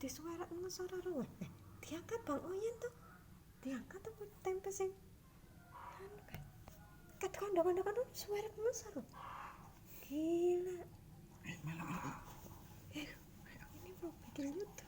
disuarak ngesor karo diangkat Bang Oyen tuh. Diangkat apa tempe sing anu kan. Kat kondo-kondo kan suara ngesor. Gila. Melok. Ini mau bikin YouTube.